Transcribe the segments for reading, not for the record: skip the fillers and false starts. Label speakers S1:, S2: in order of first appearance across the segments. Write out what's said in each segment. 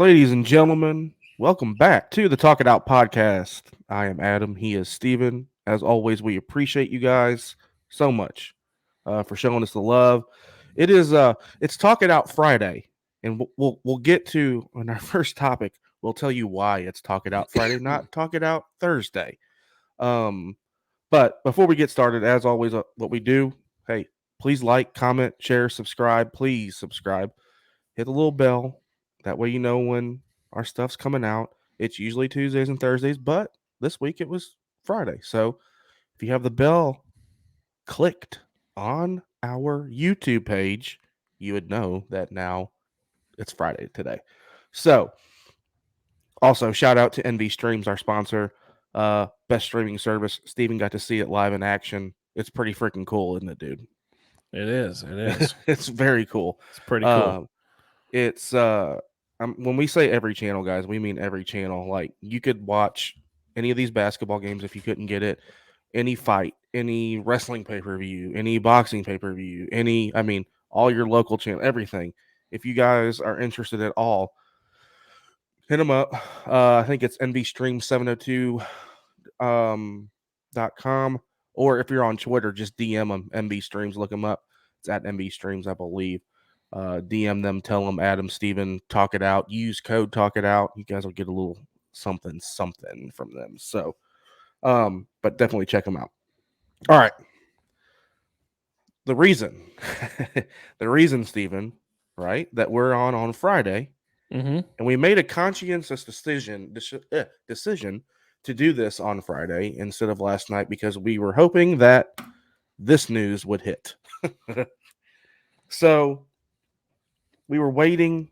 S1: Ladies and gentlemen, welcome back to the Talk It Out podcast. I am Adam. He is Steven. As always, we appreciate you guys so much for showing us the love. It's Talk It Out Friday, and we'll get to on our first topic. We'll tell you why it's Talk It Out Friday, not Talk It Out Thursday. Um, but before we get started, as always, what we do, hey, please like, comment, share, subscribe. Please subscribe. Hit the little bell. That way you know when our stuff's coming out. It's usually Tuesdays and Thursdays, but this week it was Friday. So if you have the bell clicked on our YouTube page, you would know that now it's Friday today. So also shout out to NV Streams, our sponsor. Best streaming service. Steven got to see it live in action. It's pretty freaking cool, isn't it, dude?
S2: It is. It is.
S1: It's very cool.
S2: It's pretty cool.
S1: It's when we say every channel, guys, we mean every channel. Like you could watch any of these basketball games if you couldn't get it, any fight, any wrestling pay-per-view, any boxing pay-per-view, all your local channel, everything. If you guys are interested at all, hit them up. I think it's nvstream702 .com, or if you're on Twitter, just DM them MB Streams, look them up. It's at MB Streams, I believe. DM them, tell them Adam, Steven, talk it out. Use code talk it out. You guys will get a little something from them. So, but definitely check them out. All right. The reason, Steven, right, that we're on Friday, and we made a conscientious decision to do this on Friday instead of last night because we were hoping that this news would hit. So we were waiting.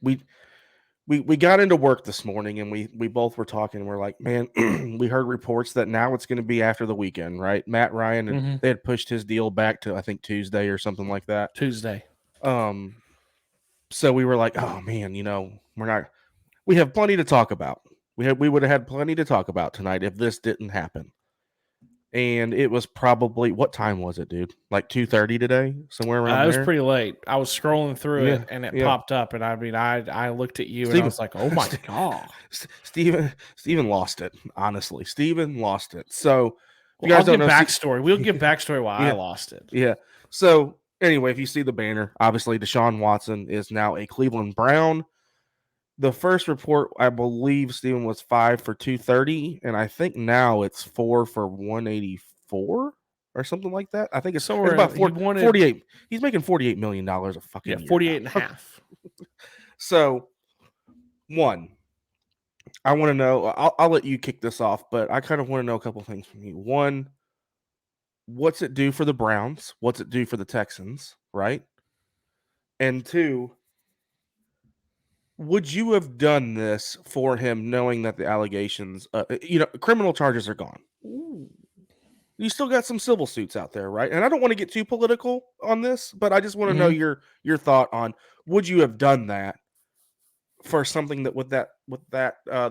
S1: We got into work this morning and we both were talking. And we're like, man, we heard reports that now it's going to be after the weekend, right? Matt Ryan, they had pushed his deal back to I think Tuesday or something like that.
S2: Tuesday.
S1: So we were like, oh man, we have plenty to talk about. We would have had plenty to talk about tonight if this didn't happen. And it was probably, what time was it, dude? Like 2:30 today, somewhere around there.
S2: It was pretty late. I was scrolling through it and it popped up, and I looked at you and I was like, oh my god,
S1: Steven lost it. Honestly, Steven lost it. So
S2: you guys don't know backstory. We'll give backstory why I lost it.
S1: Yeah. So anyway, if you see the banner, obviously Deshaun Watson is now a Cleveland Brown. The first report, I believe, Steven, was 5 for 230, and I think now it's 4 for 184 or something like that. I think it's somewhere about 48. He's making $48 million a fucking year.
S2: 48 and a half.
S1: So, one, I want to know, I'll let you kick this off, but I kind of want to know a couple things from you. One, what's it do for the Browns? What's it do for the Texans, right? And two, would you have done this for him knowing that the allegations, criminal charges are gone?
S2: Ooh.
S1: You still got some civil suits out there, right? And I don't want to get too political on this, but I just want to know your thought on, would you have done that for something that with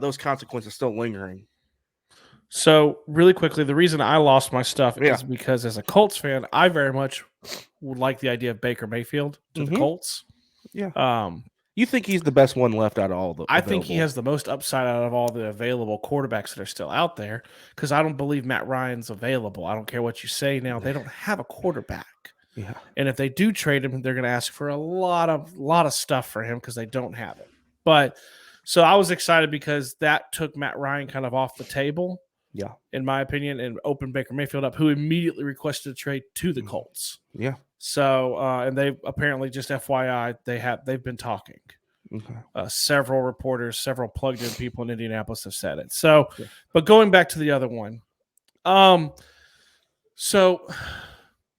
S1: those consequences still lingering?
S2: So really quickly, the reason I lost my stuff is because as a Colts fan, I very much would like the idea of Baker Mayfield to the Colts.
S1: Yeah. You think he's the best one left out of all of them?
S2: I think he has the most upside out of all the available quarterbacks that are still out there because I don't believe Matt Ryan's available. I don't care what you say now. They don't have a quarterback.
S1: Yeah.
S2: And if they do trade him, they're going to ask for a lot of stuff for him because they don't have it. But so I was excited because that took Matt Ryan kind of off the table.
S1: Yeah.
S2: In my opinion, and opened Baker Mayfield up, who immediately requested a trade to the Colts.
S1: Yeah.
S2: So, and they apparently, just FYI, they've been talking.
S1: Okay.
S2: Several reporters, several plugged-in people in Indianapolis have said it. So, but going back to the other one, so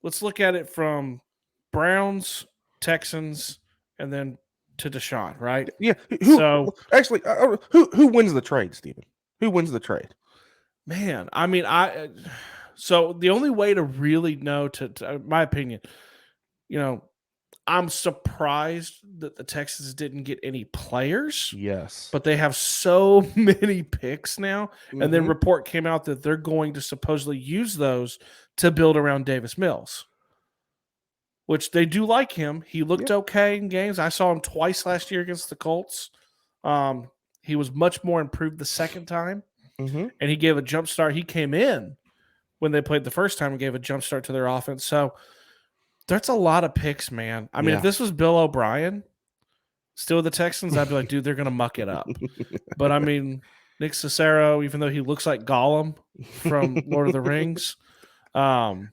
S2: let's look at it from Browns, Texans, and then to Deshaun, right?
S1: Yeah. Who wins the trade, Steven? Who wins the trade?
S2: Man, I mean, so the only way to really know, to my opinion, I'm surprised that the Texans didn't get any players.
S1: Yes.
S2: But they have so many picks now. And then report came out that they're going to supposedly use those to build around Davis Mills, which they do like him. He looked okay in games. I saw him twice last year against the Colts. He was much more improved the second time,
S1: Mm-hmm.
S2: and he gave a jump start. He came in when they played the first time and gave a jump start to their offense. So that's a lot of picks, man. I mean, if
S1: Yeah.
S2: this was Bill O'Brien, still the Texans, I'd be like, dude, they're going to muck it up. But I mean, Nick Cicero, even though he looks like Gollum from Lord of the Rings, um,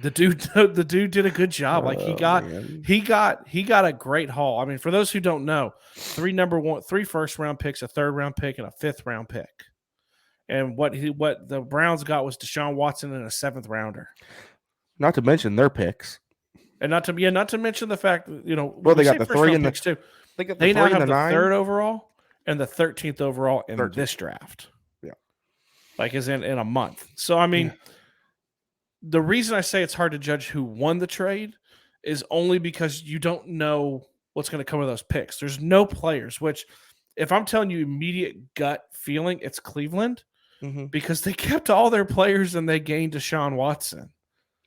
S2: the dude did a good job. Like
S1: Oh man.
S2: he got a great haul. I mean, for those who don't know, three first round picks, a third round pick, and a fifth round pick. And what the Browns got was Deshaun Watson and a seventh rounder.
S1: Not to mention their picks.
S2: And not to mention the fact that,
S1: Well,
S2: when
S1: they
S2: we
S1: got
S2: say
S1: the
S2: first
S1: three
S2: round
S1: and the
S2: picks too,
S1: they got the
S2: they now
S1: three and
S2: have
S1: the
S2: the
S1: 9.
S2: third overall and the 13th overall in
S1: 13th.
S2: this draft.
S1: Yeah.
S2: Like is in a month. So I mean, the reason I say it's hard to judge who won the trade is only because you don't know what's going to come of those picks. There's no players, which if I'm telling you immediate gut feeling, it's Cleveland
S1: Mm-hmm.
S2: because they kept all their players and they gained Deshaun Watson.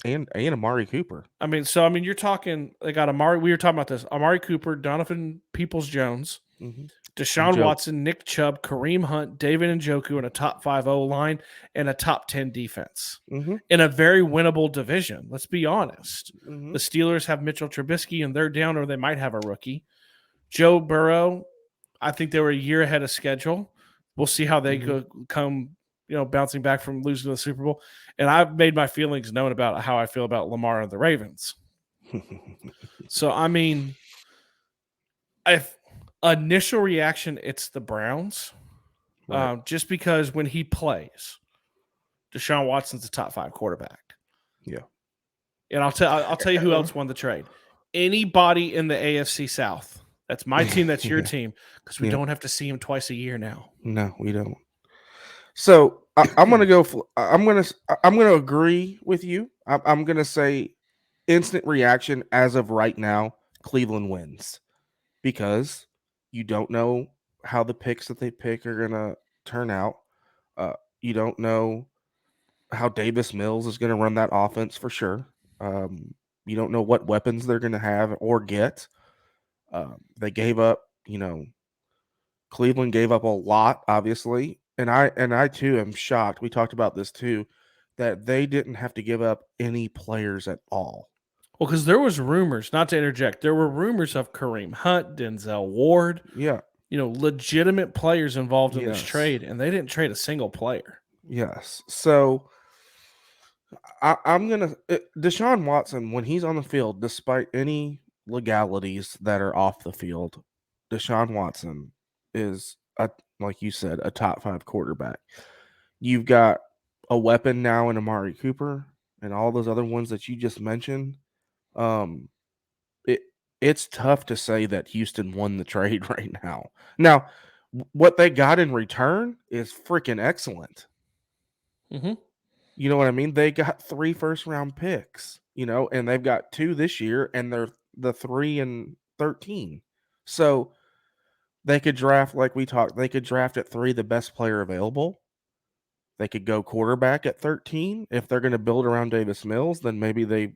S1: And Amari Cooper.
S2: I mean, you're talking, they got Amari, we were talking about this, Amari Cooper, Donovan Peoples-Jones,
S1: Mm-hmm.
S2: Deshaun Watson, Nick Chubb, Kareem Hunt, David Njoku, and a top 5 O-line and a top 10 defense
S1: Mm-hmm.
S2: in a very winnable division. Let's be honest.
S1: Mm-hmm.
S2: The Steelers have Mitchell Trubisky, and they're down, or they might have a rookie. Joe Burrow, I think they were a year ahead of schedule. We'll see how they come, bouncing back from losing to the Super Bowl. And I've made my feelings known about how I feel about Lamar and the Ravens. So, I mean, if initial reaction, it's the Browns.
S1: Right.
S2: Just because when he plays, Deshaun Watson's a top 5 quarterback.
S1: Yeah.
S2: And I'll tell you who else won the trade. Anybody in the AFC South. That's my team. That's your team. Because we don't have to see him twice a year now.
S1: No, we don't. So I'm gonna go. I'm gonna agree with you. I'm gonna say instant reaction as of right now. Cleveland wins because you don't know how the picks that they pick are gonna turn out. You don't know how Davis Mills is gonna run that offense for sure. You don't know what weapons they're gonna have or get. They gave up. Cleveland gave up a lot, obviously, and I too am shocked. We talked about this too, that they didn't have to give up any players at all.
S2: Well, because there was rumors, not to interject, there were rumors of Kareem Hunt, Denzel Ward,
S1: Yeah.
S2: Legitimate players involved in this
S1: Yes.
S2: trade, and they didn't trade a single player.
S1: Yes. So I'm gonna Deshaun Watson when he's on the field, despite any legalities that are off the field, Deshaun Watson is like you said, a top 5 quarterback. You've got a weapon now in Amari Cooper and all those other ones that you just mentioned. It's tough to say that Houston won the trade right now. Now, what they got in return is freaking excellent.
S2: Mm-hmm.
S1: You know what I mean? They got 3 first-round picks, and they've got 2 this year, and they're the 3 and 13. So they could draft, like we talked, they could draft at 3 the best player available. They could go quarterback at 13. If they're going to build around Davis Mills, then maybe they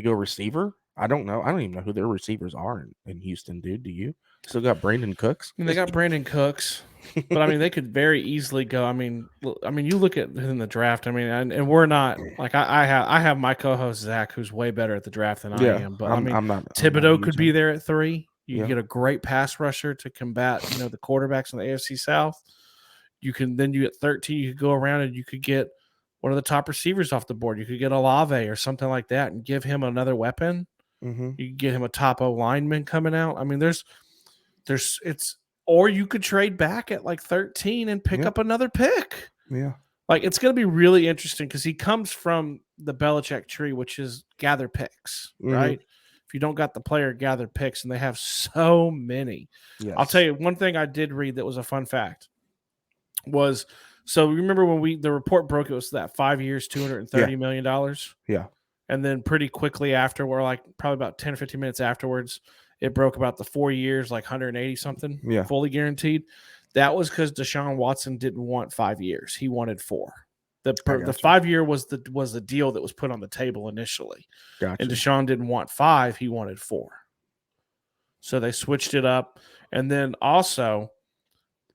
S1: go receiver. I don't know. I don't even know who their receivers are in Houston, dude. Do you? Still got Brandon Cooks?
S2: I mean, they got Brandon Cooks, but I mean, they could very easily go. I mean, you look at in the draft. I mean, and we're not like I have my co-host Zach, who's way better at the draft than I am. But
S1: I'm not.
S2: Thibodeau could be there at 3. You
S1: Yeah.
S2: get a great pass rusher to combat, the quarterbacks in the AFC South. You get 13. You could go around and you could get one of the top receivers off the board. You could get Olave or something like that and give him another weapon.
S1: Mm-hmm.
S2: You could get him a top O lineman coming out. I mean, or you could trade back at like 13 and pick up another pick.
S1: Yeah.
S2: Like, it's going to be really interesting because he comes from the Belichick tree, which is gather picks, right? If you don't got the player, gather picks, and they have so many.
S1: Yes.
S2: I'll tell you one thing I did read that was a fun fact was, so remember when the report broke, it was that 5 years, $230 million.
S1: Yeah.
S2: And then pretty quickly after, we're like probably about 10 or 15 minutes afterwards, it broke about the 4 years, like 180 something, fully guaranteed. That was because Deshaun Watson didn't want 5 years. He wanted 4. The 5-year was the deal that was put on the table initially.
S1: Gotcha.
S2: And Deshaun didn't want 5. He wanted 4. So they switched it up. And then also,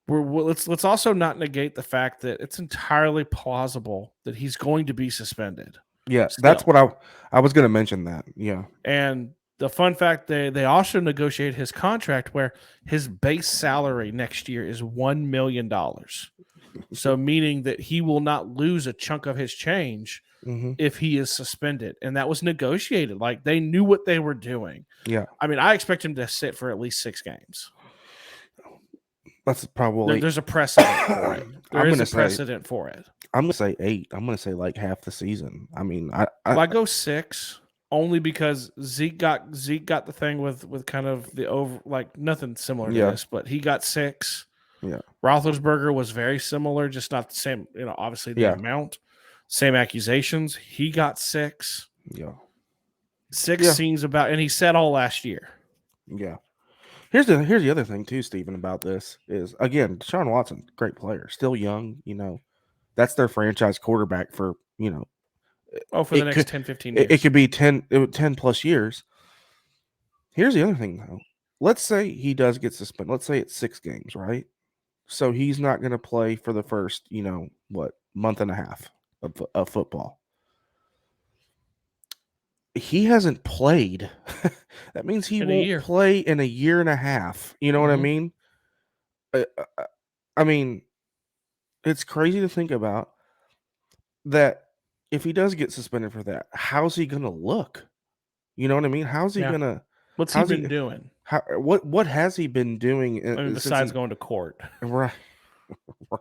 S2: let's also not negate the fact that it's entirely plausible that he's going to be suspended
S1: Yeah, that's
S2: still.
S1: what I was going to mention that. Yeah.
S2: And the fun fact, they also negotiated his contract where his base salary next year is $1 million. So meaning that he will not lose a chunk of his change
S1: Hmm.
S2: if he is suspended. And that was negotiated. Like they knew what they were doing.
S1: Yeah.
S2: I mean, I expect him to sit for at least 6 games.
S1: That's probably
S2: There's a precedent for it. There
S1: I'm
S2: is
S1: gonna
S2: a
S1: say
S2: precedent for it.
S1: I'm gonna say 8. I'm gonna say like half the season. I mean, I
S2: Well, I go 6 only because Zeke got the thing with kind of the over, like nothing similar to
S1: yeah,
S2: this, but he got 6.
S1: yeah,
S2: Roethlisberger was very similar, just not the same. Obviously the
S1: yeah,
S2: amount, same accusations. He got 6.
S1: yeah,
S2: 6
S1: yeah,
S2: seems about, and he said all last year.
S1: yeah. Here's the other thing too, Stephen, about this is again, Deshaun Watson, great player, still young. That's their franchise quarterback for
S2: Oh, for the
S1: it
S2: next
S1: could
S2: 10, 15
S1: it
S2: years.
S1: could be 10 plus years. Here's the other thing though. Let's say he does get suspended. Let's say it's 6 games, right? So he's not going to play for the first, month and a half of football. He hasn't played. That means he
S2: In a
S1: won't
S2: year.
S1: play in a year and a half. You know what I
S2: Mm-hmm.
S1: mean? Uh, uh, I mean, it's crazy to think about that if he does get suspended for that, how's he going to look? You know what I mean? How's he
S2: Yeah.
S1: going to
S2: What's he
S1: how's
S2: been
S1: he
S2: doing?
S1: what has he been doing
S2: I mean,
S1: since
S2: besides
S1: he
S2: going to court.
S1: right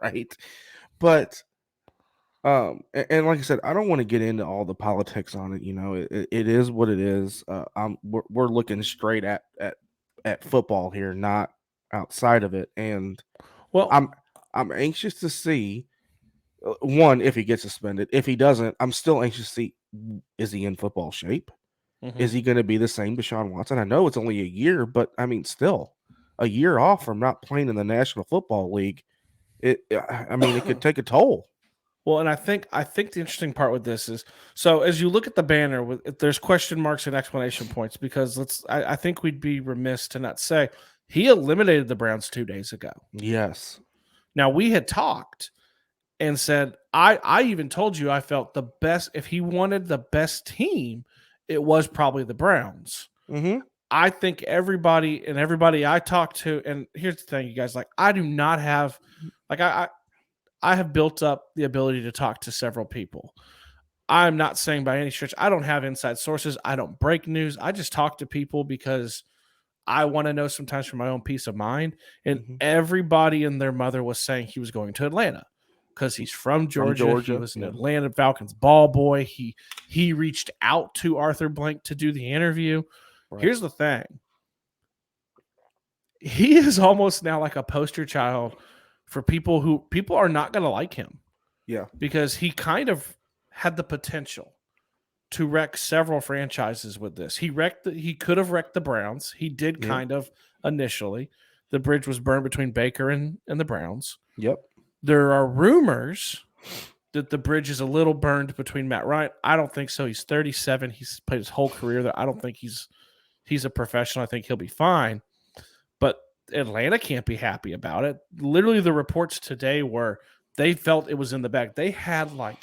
S1: right. But and like I said, I don't want to get into all the politics on it. It is what it is. We're looking straight at football here, not outside of it. And
S2: Well,
S1: I'm I'm anxious to see one if he gets suspended. If he doesn't, I'm still anxious to see is he in football shape?
S2: mm-hmm.
S1: Is he going to be the same Deshaun Watson? I know it's only a year, but I mean, still a year off from not playing in the National Football League. I mean, it could take a toll.
S2: Well, and I think the interesting part with this is, so as you look at the banner, there's question marks and exclamation points because I think we'd be remiss to not say he eliminated the Browns 2 days ago.
S1: Yes.
S2: Now we had talked and said I even told you I felt the best, if he wanted the best team, it was probably the Browns.
S1: Mm-hmm.
S2: I think everybody I talked to, and here's the thing, you guys, like I do not have, like I have built up the ability to talk to several people. I'm not saying by any stretch I don't have inside sources. I don't break news. I just talk to people because I want to know sometimes for my own peace of mind. And
S1: Mm-hmm.
S2: everybody and their mother was saying he was going to Atlanta because he's from
S1: From
S2: Georgia. He
S1: Georgia.
S2: was an
S1: Yeah.
S2: Atlanta Falcons ball boy. He reached out to Arthur Blank to do the interview.
S1: Right.
S2: Here's the thing. He is almost now like a poster child for people are not going to like him.
S1: Yeah.
S2: Because he kind of had the potential to wreck several franchises with this. He could have wrecked the Browns. He did
S1: Yeah.
S2: kind of initially. The bridge was burned between Baker and the Browns.
S1: Yep.
S2: There are rumors that the bridge is a little burned between Matt Ryan. I don't think so. He's 37. He's played his whole career there. I don't think he's a professional. I think he'll be fine. But Atlanta can't be happy about it. Literally, the reports today were they felt it was in the bag. They had like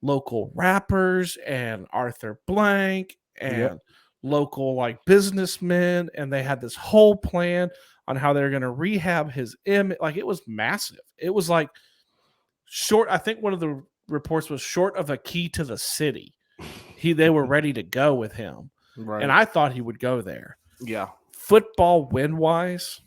S2: local rappers and Arthur Blank and
S1: Yep.
S2: local like businessmen, and they had this whole plan on how they're going to rehab his image. Like it was massive. It was like short. I think one of the reports was short of a key to the city. They were ready to go with him,
S1: Right.
S2: and I thought he would go there.
S1: Yeah.
S2: Football win wise,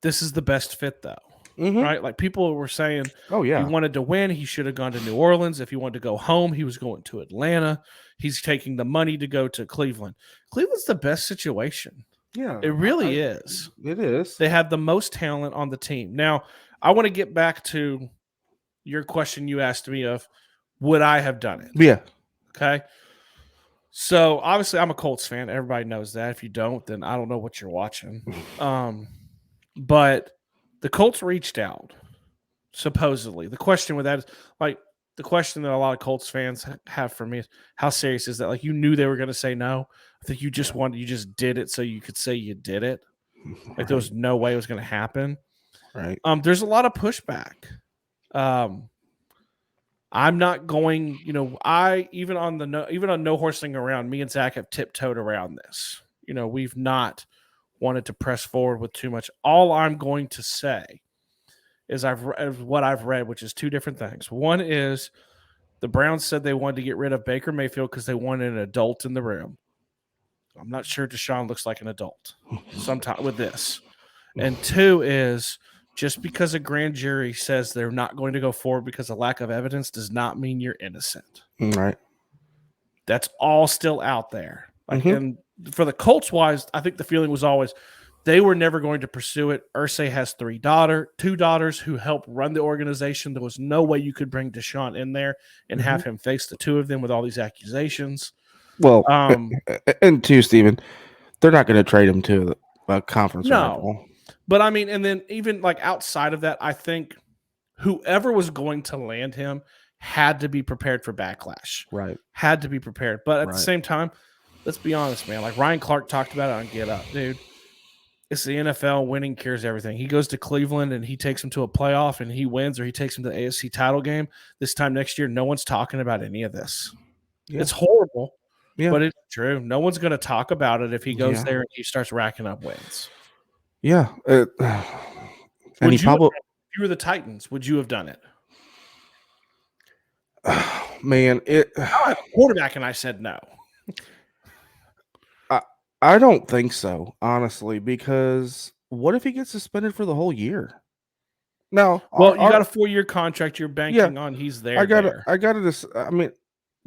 S2: this is the best fit though.
S1: Mm-hmm.
S2: Right? Like people were saying,
S1: Oh yeah.
S2: he wanted to win. He should have gone to New Orleans. If he wanted to go home, he was going to Atlanta. He's taking the money to go to Cleveland. Cleveland's the best situation.
S1: Yeah.
S2: It really is.
S1: It is.
S2: They have the most talent on the team. Now, I want to get back to your question you asked me of, would I have done it?
S1: Yeah.
S2: Okay. So obviously I'm a Colts fan. Everybody knows that. If you don't, then I don't know what you're watching. But the Colts reached out, supposedly. The question with that is, like, the question that a lot of Colts fans have for me is, how serious is that? Like, you knew they were going to say no. I think you just did it so you could say you did it. Like there
S1: Right.
S2: was no way it was going to happen.
S1: Right.
S2: There's a lot of pushback. I'm not going, I even on no horsing around, me and Zach have tiptoed around this. We've not wanted to press forward with too much. All I'm going to say is what I've read, which is two different things. One is the Browns said they wanted to get rid of Baker Mayfield because they wanted an adult in the room. I'm not sure Deshaun looks like an adult sometime with this. And two is just because a grand jury says they're not going to go forward because of lack of evidence does not mean you're innocent.
S1: Right.
S2: That's all still out there.
S1: Mm-hmm.
S2: And for the Colts wise, I think the feeling was always they were never going to pursue it. Irsay has two daughters who help run the organization. There was no way you could bring Deshaun in there and have him face the two of them with all these accusations.
S1: Well, and too, Steven, they're not going to trade him to a conference rival.
S2: But I mean, and then even like outside of that, I think whoever was going to land him had to be prepared for backlash.
S1: Right.
S2: Had to be prepared. But at the same time, let's be honest, man. Like Ryan Clark talked about it on Get Up, dude. It's the NFL. Winning cures everything. He goes to Cleveland and he takes him to a playoff and he wins, or he takes him to the AFC title game. This time next year, no one's talking about any of this. Yeah. It's horrible, but it's true. No one's going to talk about it if he goes there and he starts racking up wins.
S1: Yeah.
S2: And if you were the Titans, would you have done it?
S1: Man,
S2: I had a quarterback and I said no.
S1: I don't think so, honestly, because what if he gets suspended for the whole year? No.
S2: Well, you got a 4-year contract. You're banking on he's there.
S1: I mean,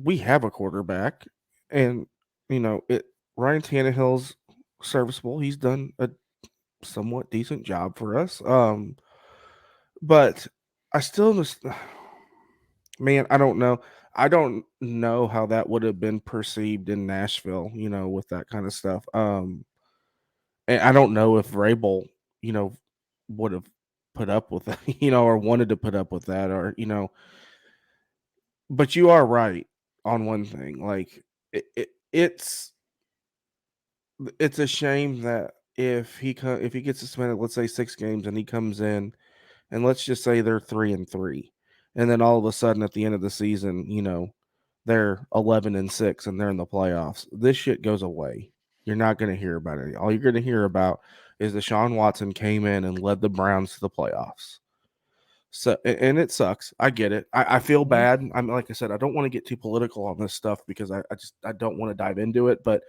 S1: we have a quarterback, and Ryan Tannehill's serviceable. He's done a somewhat decent job for us. But I still just, man, I don't know. I don't know how that would have been perceived in Nashville, with that kind of stuff. And I don't know if Vrabel, would have put up with that, or wanted to put up with that, or But you are right on one thing. Like it's a shame that if he gets suspended, let's say 6 games, and he comes in, and let's just say they're 3-3. And then all of a sudden at the end of the season, they're 11-6 and they're in the playoffs. This shit goes away. You're not going to hear about it. All you're going to hear about is Deshaun Watson came in and led the Browns to the playoffs. So, and it sucks. I get it. I feel bad. I'm like I said, I don't want to get too political on this stuff because I don't want to dive into it. But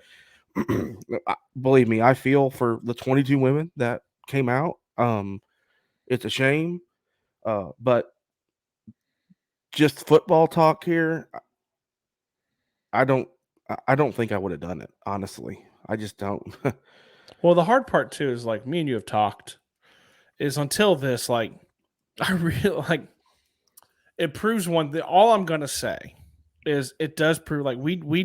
S1: believe me, I feel for the 22 women that came out. It's a shame. But just football talk here. I don't think I would have done it, honestly. I just don't.
S2: Well, the hard part too is like me and you have talked is until this, like I really like it proves one thing. All I'm gonna say is it does prove like we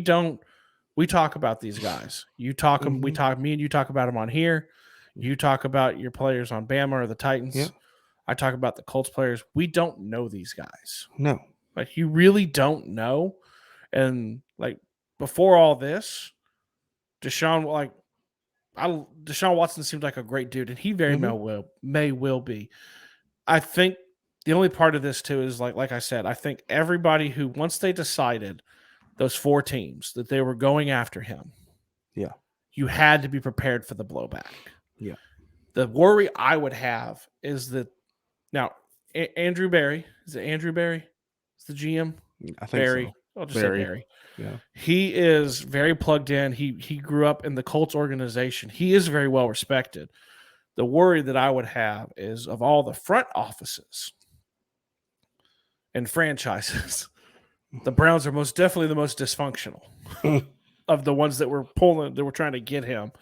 S2: talk about these guys. You talk them, me and you talk about them on here. You talk about your players on Bama or the Titans.
S1: Yeah.
S2: I talk about the Colts players. We don't know these guys.
S1: No.
S2: Like you really don't know. And like before all this, Deshaun Watson seemed like a great dude, and he very may will be. I think the only part of this too is like I said, I think everybody who once they decided those 4 teams that they were going after him, you had to be prepared for the blowback.
S1: Yeah.
S2: The worry I would have is that now Andrew Berry, is it Andrew Berry? Is the GM?
S1: I think
S2: Barry.
S1: so.
S2: I'll just say Barry.
S1: Yeah.
S2: He is very plugged in. He grew up in the Colts organization. He is very well respected. The worry that I would have is of all the front offices and franchises, the Browns are most definitely the most dysfunctional of the ones that were trying to get him.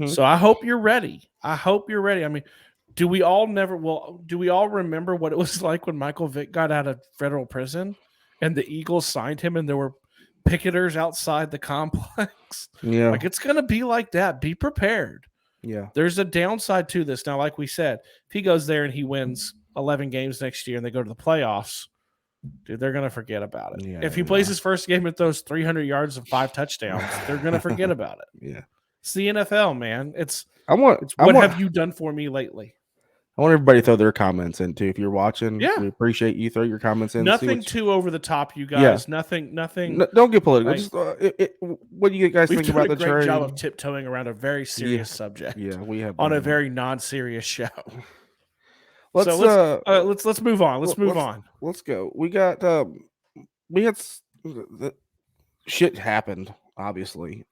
S2: So I hope you're ready. I mean, do we all remember what it was like when Michael Vick got out of federal prison and the Eagles signed him and there were picketers outside the complex?
S1: Yeah.
S2: Like it's going to be like that. Be prepared.
S1: Yeah.
S2: There's a downside to this. Now, like we said, if he goes there and he wins 11 games next year and they go to the playoffs, dude, they're gonna forget about it.
S1: Yeah,
S2: If he
S1: they
S2: plays
S1: are.
S2: his first game at those 300 yards and 5 touchdowns, they're gonna forget about it.
S1: Yeah.
S2: It's the NFL, man. It's
S1: I want I
S2: what
S1: want
S2: have you done for me lately?
S1: I want everybody to throw their comments in too. If you're watching,
S2: Yeah,
S1: we appreciate you. Throw your comments in. See
S2: nothing
S1: what.
S2: too over the top, you
S1: Yeah.
S2: guys. Nothing.
S1: Don't get political.
S2: Like,
S1: Just what do you guys
S2: we've
S1: think
S2: done
S1: about
S2: a
S1: the
S2: great
S1: trade?
S2: job of tiptoeing around a very
S1: Yeah.
S2: serious subject
S1: Yeah, we have
S2: on a
S1: been.
S2: very non-serious show.
S1: Let's
S2: So let's move on. Let's move on.
S1: let's go. We got the shit happened obviously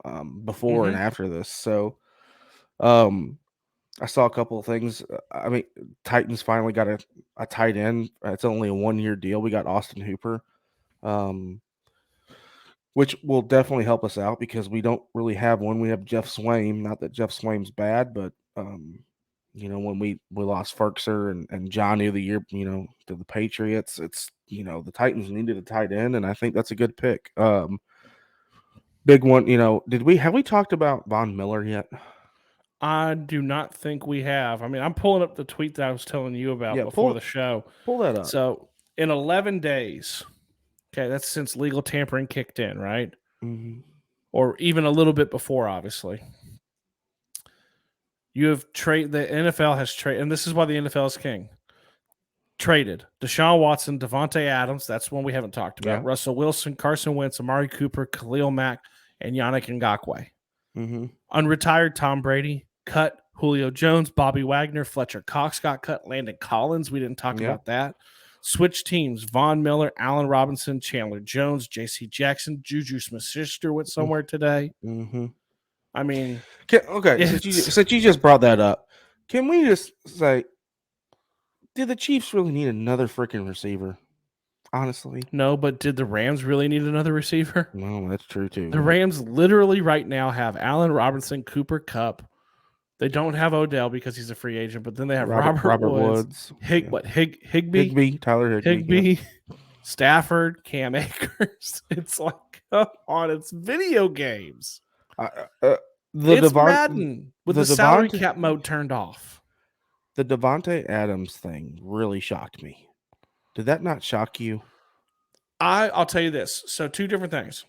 S1: before and
S2: Mhm.
S1: after this. So um I saw a couple of things. I mean, Titans finally got a tight end. It's only a 1 year deal. We got Austin Hooper, um, which will definitely help us out because we don't really have one. We have Jeff Swaim. Not that Jeff Swaim's bad, but when we lost Ferkser and Johnny the year, to the Patriots, it's the Titans needed a tight end, and I think that's a good pick. Big one. Have we talked about Von Miller yet?
S2: I do not think we have. I mean, I'm pulling up the tweet that I was telling you about
S1: Yeah,
S2: before the show.
S1: pull that up.
S2: So in 11 days, okay, that's since legal tampering kicked in, right?
S1: Mm-hmm.
S2: Or even a little bit before, obviously. You have the NFL has traded, and this is why the NFL is king. Traded Deshaun Watson, Devontae Adams. That's one we haven't talked about.
S1: Yeah.
S2: Russell Wilson, Carson Wentz, Amari Cooper, Khalil Mack, and Yannick Ngakoue.
S1: Mm-hmm.
S2: Unretired Tom Brady, cut Julio Jones, Bobby Wagner, Fletcher Cox got cut, Landon Collins. We didn't talk about that. Switch teams: Von Miller, Allen Robinson, Chandler Jones, J.C. Jackson, Juju Smith-Schuster went somewhere today.
S1: Mm-hmm.
S2: I mean,
S1: since you just brought that up, can we just say, did the Chiefs really need another freaking receiver? Honestly,
S2: no. But did the Rams really need another receiver?
S1: No, that's true too.
S2: The Rams literally right now have Allen Robinson, Cooper Kupp. They don't have Odell because he's a free agent, but then they have Robert Woods. Higbee,
S1: Tyler
S2: Higbee, Stafford, Cam Akers. It's like, come on, it's video games. It's Madden with the salary cap mode turned off.
S1: The Devontae Adams thing really shocked me. Did that not shock you?
S2: I'll tell you this. So 2 different things.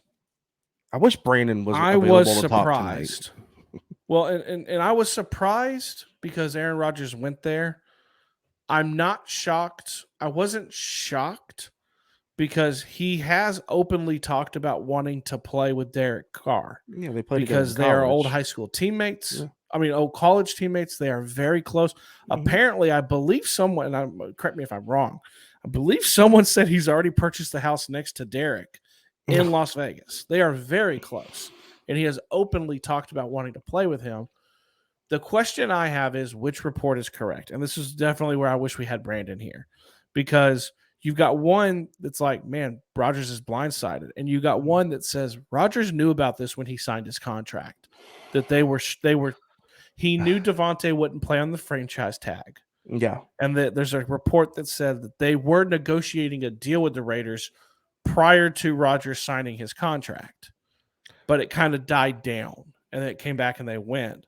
S1: I wish Brandon was available to talk tonight.
S2: Well, and I was surprised because Aaron Rodgers went there. I'm not shocked. I wasn't shocked because he has openly talked about wanting to play with Derek Carr.
S1: Yeah, they played
S2: because they are old high school teammates. Yeah. I mean, old college teammates. They are very close. Mm-hmm. Apparently, I believe someone, correct me if I'm wrong, I believe someone said he's already purchased the house next to Derek in Las Vegas. They are very close. And he has openly talked about wanting to play with him. The question I have is which report is correct? And this is definitely where I wish we had Brandon here. Because you've got one that's like, man, Rodgers is blindsided. And you got one that says Rodgers knew about this when he signed his contract. That he knew Devontae wouldn't play on the franchise tag.
S1: Yeah.
S2: And that there's a report that said that they were negotiating a deal with the Raiders prior to Rodgers signing his contract. But it kind of died down, and then it came back and they went.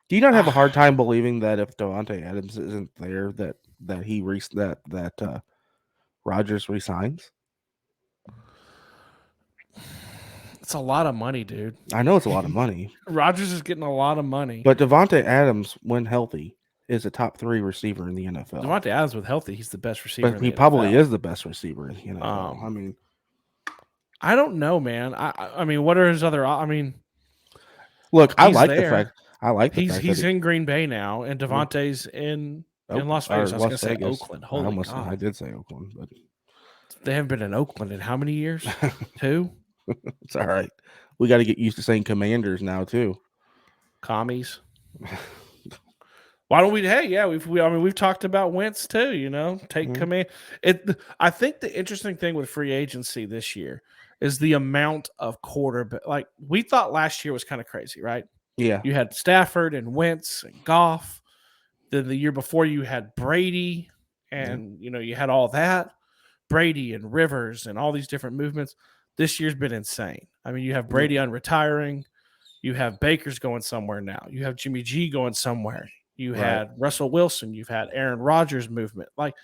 S1: Do you not have a hard time believing that if Devontae Adams isn't there, that Rodgers resigns?
S2: It's a lot of money, dude.
S1: I know it's a lot of money.
S2: Rodgers is getting a lot of money.
S1: But Devontae Adams, when healthy, is a top 3 receiver in the NFL.
S2: Devontae Adams, with healthy, he's the best receiver.
S1: But he probably is the best receiver in the NFL. I mean,
S2: I don't know, man. I mean, what are his other? I mean,
S1: look, I like the fact.
S2: He's in Green Bay now, and Devontae's in Las Vegas. I was going to say Oakland. Holy God.
S1: I did say Oakland, but
S2: they haven't been in Oakland in how many years? 2.
S1: It's all right. We got to get used to saying Commanders now too.
S2: Commies. Why don't we? Hey, yeah, we've talked about Wentz too. Take command. I think the interesting thing with free agency this year is the amount of quarterback. Like we thought last year was kind of crazy, right?
S1: Yeah,
S2: you had Stafford and Wentz and Goff. Then the year before you had Brady, and you had all that, Brady and Rivers and all these different movements. This year's been insane. I mean, you have Brady unretiring, you have Baker's going somewhere now, you have Jimmy G going somewhere. You had Russell Wilson. You've had Aaron Rodgers movement. Like,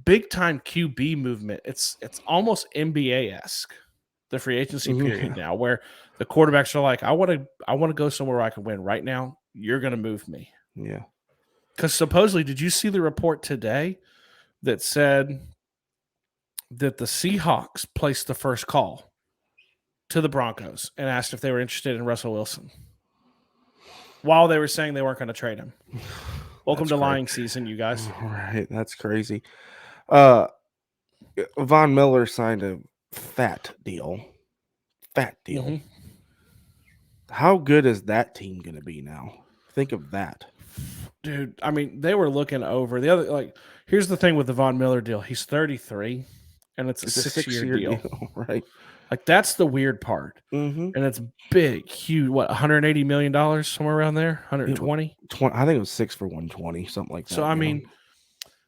S2: big time QB movement. It's almost NBA-esque, the free agency period now, where the quarterbacks are like, I want to go somewhere where I can win right now. You're going to move me.
S1: Yeah.
S2: Because supposedly, did you see the report today that said that the Seahawks placed the first call to the Broncos and asked if they were interested in Russell Wilson while they were saying they weren't going to trade him? Welcome to lying season, you guys.
S1: Right, that's crazy. Von Miller signed a fat deal.
S2: Mm-hmm.
S1: How good is that team going to be now? Think of that.
S2: Dude, I mean, they were looking over the other. Like, here's the thing with the Von Miller deal: he's 33, and it's a six-year deal.
S1: Right?
S2: Like, that's the weird part,
S1: Mm-hmm.
S2: and it's big, huge. What, $180 million, somewhere around there, 120.
S1: I think it was 6 for 120, something like that.
S2: So I mean,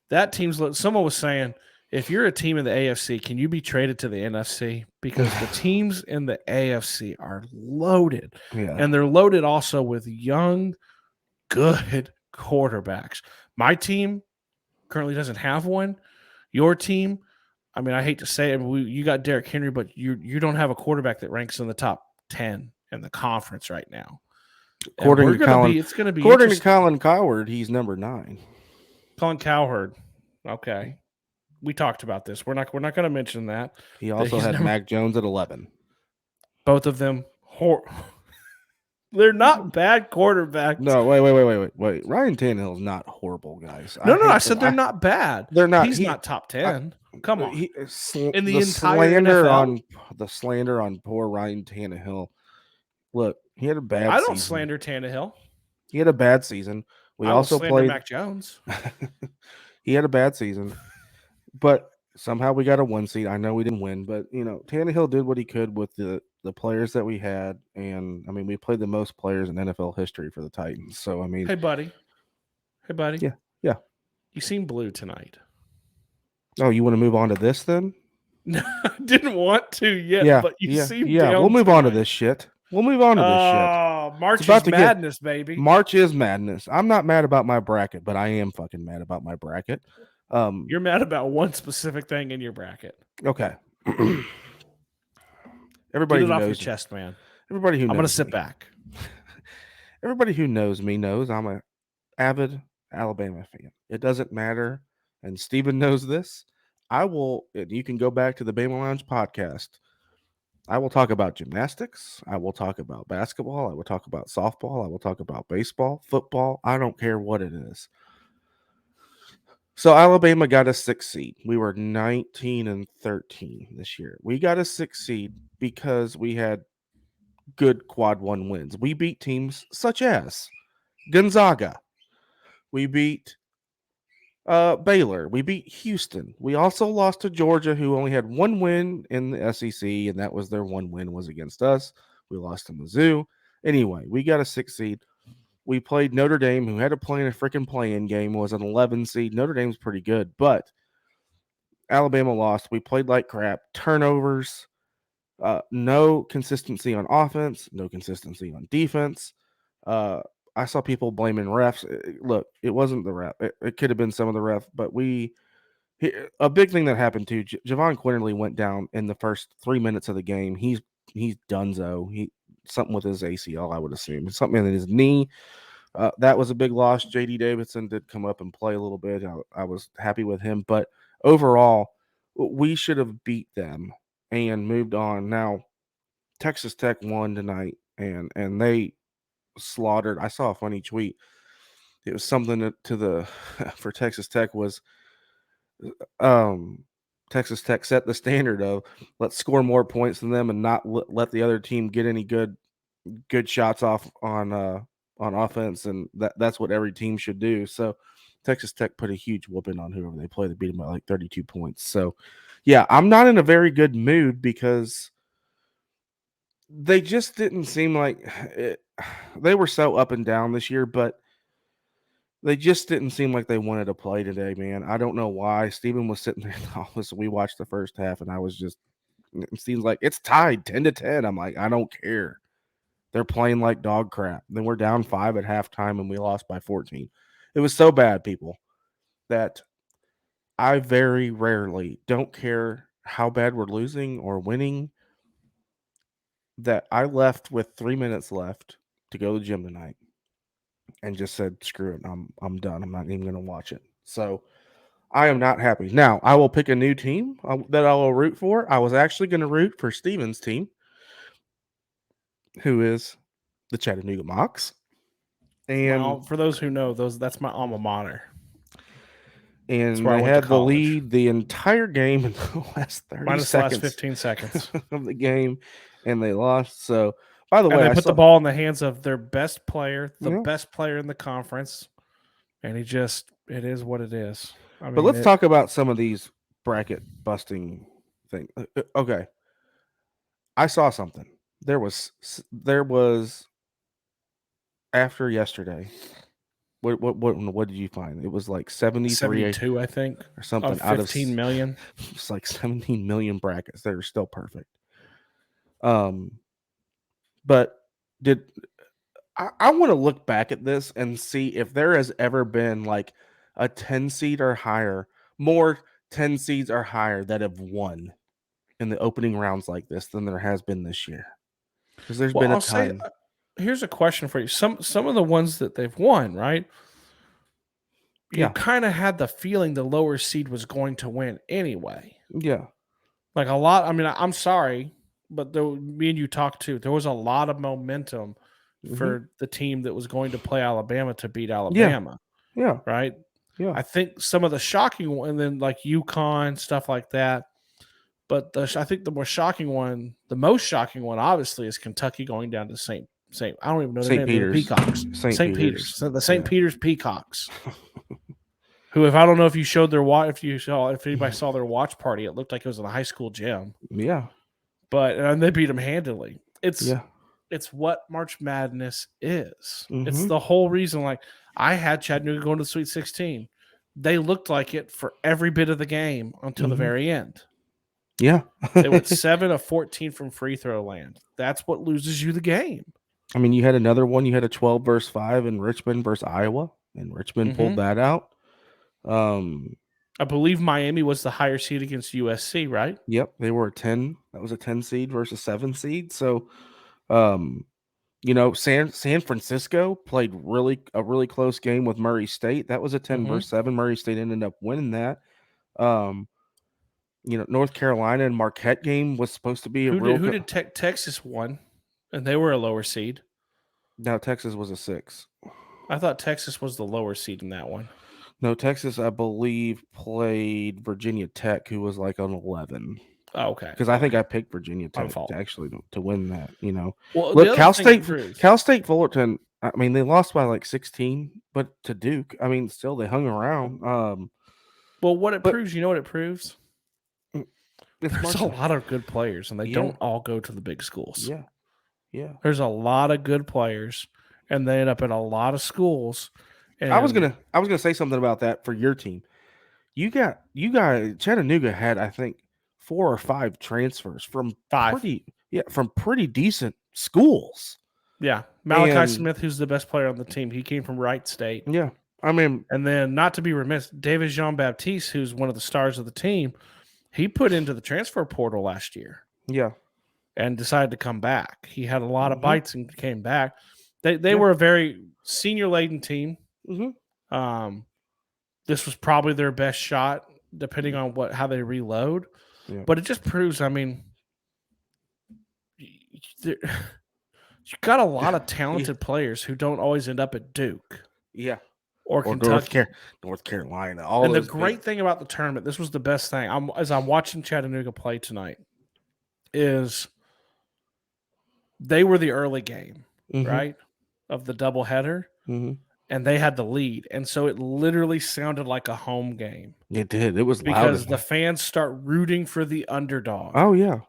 S2: that team's. Someone was saying, if you're a team in the AFC, can you be traded to the NFC? Because the teams in the AFC are loaded, and they're loaded also with young, good quarterbacks. My team currently doesn't have one. Your team, I mean, I hate to say it, you got Derrick Henry, but you don't have a quarterback that ranks in the top 10 in the conference right now.
S1: According to Colin,
S2: it's going to be
S1: according to Colin Cowherd, he's number 9.
S2: Colin Cowherd. Okay, we talked about this. We're not going to mention that.
S1: He also had Mac Jones at 11.
S2: Both of them. They're not bad quarterbacks.
S1: No, wait. Ryan Tannehill is not horrible, guys.
S2: No, I said they're not bad.
S1: They're not.
S2: He's not top 10. Come on.
S1: In the entire NFL? The slander on poor Ryan Tannehill. Look, he had a bad season.
S2: I don't slander Tannehill.
S1: He had a bad season. We also played
S2: Mac Jones.
S1: He had a bad season. But somehow we got a 1 seed. I know we didn't win, but Tannehill did what he could with the players that we had, and I mean we played the most players in NFL history for the Titans. So I mean,
S2: hey buddy.
S1: Yeah.
S2: You seem blue tonight.
S1: Oh, you want to move on to this then?
S2: No, I didn't want to yet, but you seem down.
S1: We'll move on to this shit.
S2: Oh, March is madness, baby.
S1: March is madness. I'm not mad about my bracket, but I am fucking mad about my bracket.
S2: You're mad about one specific thing in your bracket.
S1: Okay. Everybody
S2: Get it
S1: who
S2: off
S1: knows
S2: your chest, man.
S1: Everybody who knows
S2: I'm going to sit back.
S1: Everybody who knows me knows I'm an avid Alabama fan. It doesn't matter, and Steven knows this. You can go back to the Bama Lounge podcast. I will talk about gymnastics. I will talk about basketball. I will talk about softball. I will talk about baseball, football. I don't care what it is. So Alabama got a 6 seed. We were 19-13 this year. We got a 6 seed because we had good quad 1 wins. We beat teams such as Gonzaga. We beat Baylor. We beat Houston. We also lost to Georgia, who only had 1 win in the SEC, and that was their 1 win was against us. We lost to Mizzou. Anyway, we got a 6 seed. We played Notre Dame, who had to play in a freaking play-in game, was an 11 seed. Notre Dame's pretty good, but Alabama lost. We played like crap. Turnovers, no consistency on offense, no consistency on defense. I saw people blaming refs. Look, it wasn't the ref. It could have been some of the ref, but a big thing that happened too, Javon Quinterly went down in the first 3 minutes of the game. He's donezo. Something with his ACL, I would assume. Something in his knee. That was a big loss. J.D. Davidson did come up and play a little bit. I was happy with him. But overall, we should have beat them and moved on. Now, Texas Tech won tonight, and they slaughtered. I saw a funny tweet. It was something for Texas Tech was Texas Tech set the standard of let's score more points than them and not let the other team get any good shots off on offense, and that's what every team should do. So Texas Tech put a huge whooping on whoever they play. They beat them by like 32 points. So yeah, I'm not in a very good mood because they just didn't seem like it. They were so up and down this year, but they just didn't seem like they wanted to play today, man. I don't know why. Steven was sitting there in the office, and we watched the first half, and I was just, it seems like it's tied 10-10. I'm like, I don't care. They're playing like dog crap. Then we're down 5 at halftime, and we lost by 14. It was so bad, people, that I very rarely don't care how bad we're losing or winning. That I left with 3 minutes left to go to the gym tonight, and just said, "Screw it, I'm done. I'm not even going to watch it." So I am not happy. Now I will pick a new team that I will root for. I was actually going to root for Steven's team, who is the Chattanooga Mocs, and
S2: For those who know, that's my alma mater. That's
S1: and
S2: where I
S1: they
S2: went to
S1: had the
S2: college.
S1: lead the entire game in the last 30
S2: Minus the last
S1: seconds
S2: 15 seconds.
S1: of the game, and they lost. So, by the
S2: And
S1: way,
S2: they
S1: I
S2: put the
S1: saw.
S2: ball in the hands of their best player, the
S1: Yeah,
S2: best player in the conference. And it is what it is. I
S1: but
S2: mean,
S1: let's talk about some of these bracket busting things. Okay, I saw something. There was after yesterday. What did you find? It was like 73
S2: 72, I think,
S1: or something
S2: of
S1: out of
S2: 15 million.
S1: it's like 17 million brackets that are still perfect. Um, but did I want to look back at this and see if there has ever been like a 10 seed or higher, more 10 seeds or higher that have won in the opening rounds like this than there has been this year. Because there's
S2: Well,
S1: been a
S2: I'll say
S1: ton.
S2: here's a question for you. Some of the ones that they've won, right? You
S1: Yeah.
S2: kind of had the feeling the lower seed was going to win anyway.
S1: Yeah.
S2: Like a lot. I mean, I'm sorry, but me and you talked too. There was a lot of momentum
S1: Hmm.
S2: for the team that was going to play Alabama to beat
S1: Yeah.
S2: Alabama,
S1: Yeah.
S2: right?
S1: Yeah.
S2: I think some of the shocking one, and then like UConn stuff like that. But I think the more shocking one, the most shocking one, obviously, is Kentucky going down to Saint. I don't even know their
S1: St.
S2: name. They're the
S1: Peter's.
S2: Peacocks.
S1: St.
S2: St. Peter's.
S1: Peter's.
S2: So the St.
S1: Yeah.
S2: Peter's Peacocks. Who, if I don't know if you showed their watch, if anybody saw their watch party, it looked like it was in a high school gym.
S1: Yeah.
S2: But and they beat them handily.
S1: Yeah.
S2: It's what March Madness is. It's
S1: Hmm.
S2: the whole reason. Like I had Chattanooga going to the Sweet 16. They looked like it for every bit of the game until the
S1: Hmm.
S2: very end.
S1: Yeah.
S2: They went 7 of 14 from free throw land. That's what loses you the game.
S1: I mean, you had another one. You had a 12 versus 5 in Richmond versus Iowa, and Richmond pulled
S2: Mm-hmm.
S1: that out. Um,
S2: I believe Miami was the higher seed against USC, right?
S1: yep, they were a 10. That was a 10 seed versus 7 seed. So, um, San Francisco played a really close game with Murray State. That was a 10
S2: Mm-hmm.
S1: versus 7. Murray State ended up winning that. Um, North Carolina and Marquette game was supposed to be a real
S2: Who
S1: good.
S2: did Texas won, and they were a lower seed.
S1: Now Texas was a 6.
S2: I thought Texas was the lower seed in that one.
S1: No, Texas, I believe, played Virginia Tech, who was like an 11.
S2: Oh, okay,
S1: Because I think I picked Virginia
S2: my
S1: Tech
S2: fault.
S1: to actually to win that.
S2: Well, the
S1: Look,
S2: other thing it proves.
S1: Cal State Fullerton. I mean, they lost by like 16, but to Duke, I mean, still they hung around.
S2: Well, what it
S1: But
S2: proves, you know what it proves?
S1: mm, it's
S2: There's
S1: March.
S2: a lot of good players, and they
S1: Yeah,
S2: don't all go to the big schools.
S1: yeah, yeah.
S2: There's a lot of good players, and they end up in a lot of schools. And
S1: I was gonna say something about that for your team. You got Chattanooga had, I think, 4 or 5 transfers from
S2: 5.
S1: pretty decent schools.
S2: Yeah. Malachi
S1: And
S2: Smith, who's the best player on the team, he came from Wright State.
S1: yeah, I mean,
S2: And then, not to be remiss, David Jean Baptiste, who's one of the stars of the team, he put into the transfer portal last year
S1: yeah,
S2: and decided to come back. He had a lot of
S1: hmm
S2: bites and came back. They
S1: yeah,
S2: were a very senior laden team.
S1: hmm
S2: Um, this was probably their best shot, depending on how they reload.
S1: yeah,
S2: But it just proves, I mean, you got a lot of
S1: yeah,
S2: talented players who don't always end up at Duke
S1: yeah.
S2: or
S1: Or
S2: Kentucky.
S1: North Carolina, all
S2: And the
S1: those big.
S2: great thing about the tournament, this was the best thing. As I'm watching Chattanooga play tonight, is they were the early game,
S1: Hmm.
S2: right, of the doubleheader,
S1: Hmm.
S2: and they had the lead, and so it literally sounded like a home game
S1: It did. It was loud in
S2: because the
S1: there.
S2: fans start rooting for the underdog
S1: Oh yeah.
S2: from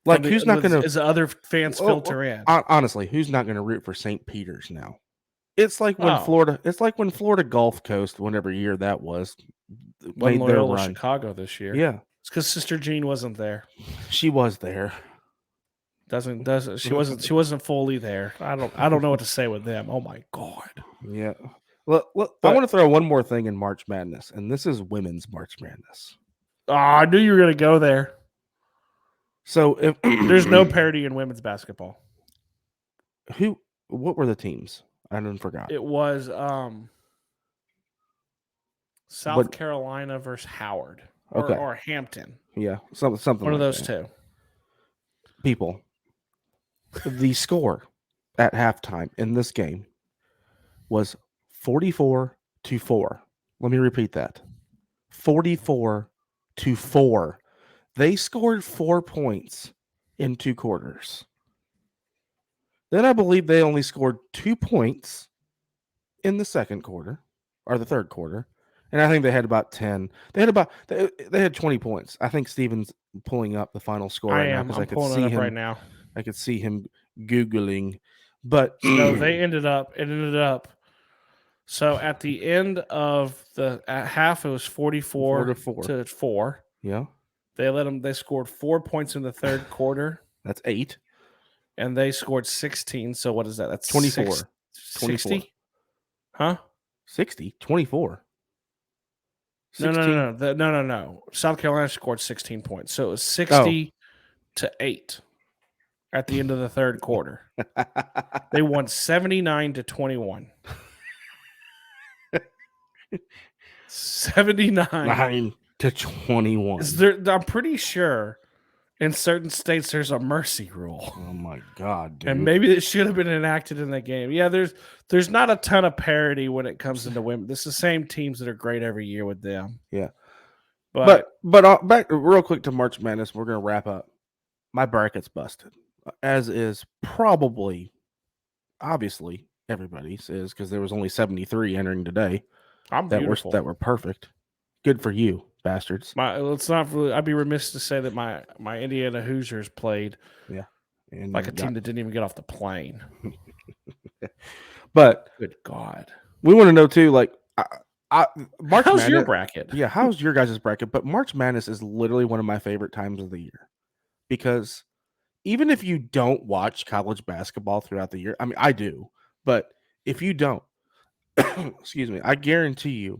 S1: Like who's not gonna?
S2: as the other fans filter in.
S1: Honestly, who's not gonna root for St. Peter's now? It's like when
S2: Oh,
S1: Florida. It's like when Florida Gulf Coast, whenever year that was,
S2: wasn't
S1: made their
S2: Loyola
S1: run.
S2: Chicago this year.
S1: Yeah,
S2: It's because Sister Jean wasn't there.
S1: she was there.
S2: Doesn't she wasn't fully there. I don't know what to say with them. Oh my god.
S1: Yeah. I want to throw one more thing in March Madness, and this is women's March Madness.
S2: I knew you were going to go there.
S1: So if
S2: There's no parity in women's basketball.
S1: what were the teams? I didn't forgot.
S2: It was South Carolina versus Howard or Hampton.
S1: Yeah, something
S2: One
S1: like
S2: of those
S1: that.
S2: two.
S1: People, the score at halftime in this game was 44-4. Let me repeat that. 44-4. They scored 4 points in 2 quarters. Then I believe they only scored 2 points in the second quarter or the third quarter. And I think they had about 10. They had 20 points. I think Steven's pulling up the final score right now because I could
S2: pulling
S1: see
S2: it up
S1: him
S2: right now.
S1: I could see him Googling. But
S2: so they ended up. So at the end of at half, it was 44-4.
S1: Yeah.
S2: They scored 4 points in the third quarter.
S1: That's 8.
S2: And they scored 16. So what is that? That's
S1: 24.
S2: 60? Huh?
S1: 60? 24.
S2: 16? No. South Carolina scored 16 points. So it was 60-8 at the end of the third quarter. They won 79-21.
S1: 79-21.
S2: I'm pretty sure in certain states there's a mercy rule.
S1: Oh my God, dude.
S2: And maybe it should have been enacted in the game. Yeah, there's not a ton of parity when it comes into women. It's the same teams that are great every year with them.
S1: Yeah.
S2: But
S1: back real quick to March Madness, we're going to wrap up. My bracket's busted, as is probably, obviously, everybody's is because there was only 73 entering today.
S2: Beautiful.
S1: That were perfect. Good for you, bastards.
S2: It's not. Really, I'd be remiss to say that my Indiana Hoosiers played,
S1: and
S2: like a team that didn't even get off the plane.
S1: But
S2: good God,
S1: we want to know too. Like, March
S2: how's
S1: Madness,
S2: your bracket?
S1: Yeah, how's your guys' bracket? But March Madness is literally one of my favorite times of the year because even if you don't watch college basketball throughout the year, I mean, I do, but if you don't, excuse me, I guarantee you,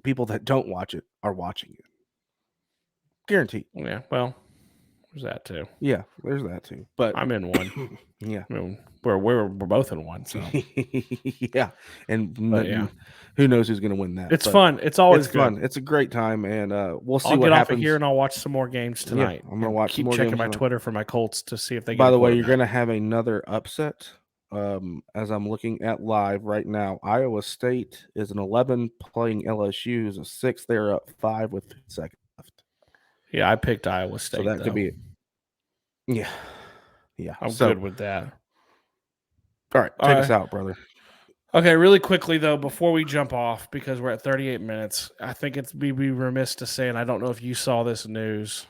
S1: people that don't watch it are watching it. Guaranteed.
S2: Yeah, well, there's that too.
S1: Yeah, there's that too. But
S2: I'm in one.
S1: Yeah,
S2: I mean, we're both in one. So
S1: yeah, and who knows who's going to win that?
S2: It's fun. It's always good.
S1: Fun. It's a great time, and we'll see
S2: I'll
S1: what
S2: get
S1: happens.
S2: off of here and I'll watch some more games tonight.
S1: Yeah, I'm gonna watch.
S2: Keep checking my Twitter for my Colts to see if they.
S1: By the way, you're going to have another upset. As I'm looking at live right now, Iowa State is an 11 playing LSU who's a 6. They're up 5 with 2 seconds left.
S2: Yeah, I picked Iowa State.
S1: So that could be it. Yeah.
S2: I'm good with that.
S1: All right, take us out, brother.
S2: Okay, really quickly though, before we jump off, because we're at 38 minutes, I think it's be remiss to say, and I don't know if you saw this news,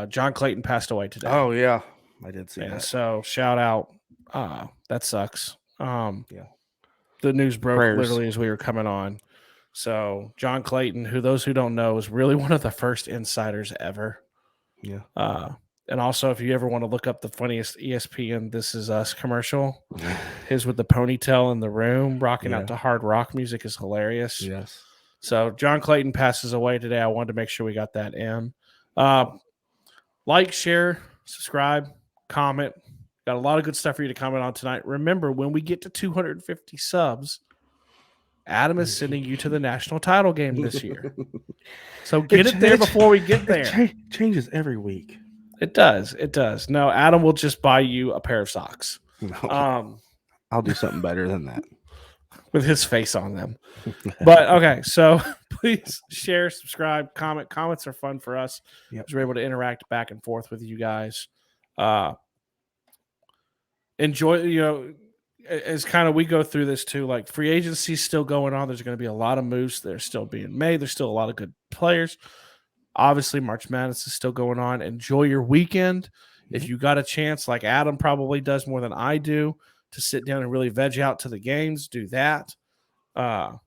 S2: John Clayton passed away today.
S1: Oh yeah, I did see that.
S2: So shout out. That sucks. The news broke literally as we were coming on. So John Clayton, those who don't know, is really one of the first insiders ever.
S1: Yeah.
S2: And also, if you ever want to look up the funniest ESPN This Is Us commercial, his with the ponytail in the room, rocking out to hard rock music is hilarious.
S1: Yes.
S2: So John Clayton passes away today. I wanted to make sure we got that in. Like, share, subscribe, comment. Got a lot of good stuff for you to comment on tonight. Remember, when we get to 250 subs, Adam is sending you to the national title game this year. So get it there before we get there.
S1: It changes every week.
S2: It does. No, Adam will just buy you a pair of socks.
S1: No, I'll do something better than that.
S2: With his face on them. But, okay, so please share, subscribe, comment. Comments are fun for us.
S1: Yep.
S2: We're able to interact back and forth with you guys. Enjoy, as kind of we go through this too, like free agency is still going on. There's going to be a lot of moves that are still being made. There's still a lot of good players. Obviously, March Madness is still going on. Enjoy your weekend. If you got a chance, like Adam probably does more than I do, to sit down and really veg out to the games, do that.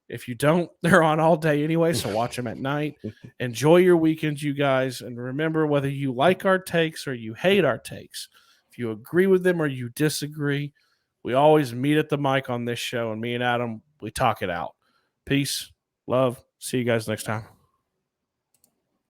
S2: If you don't, they're on all day anyway, so watch them at night. Enjoy your weekend, you guys. And remember, whether you like our takes or you hate our takes, if you agree with them or you disagree, we always meet at the mic on this show, and me and Adam we talk it out. Peace, love. See you guys next time.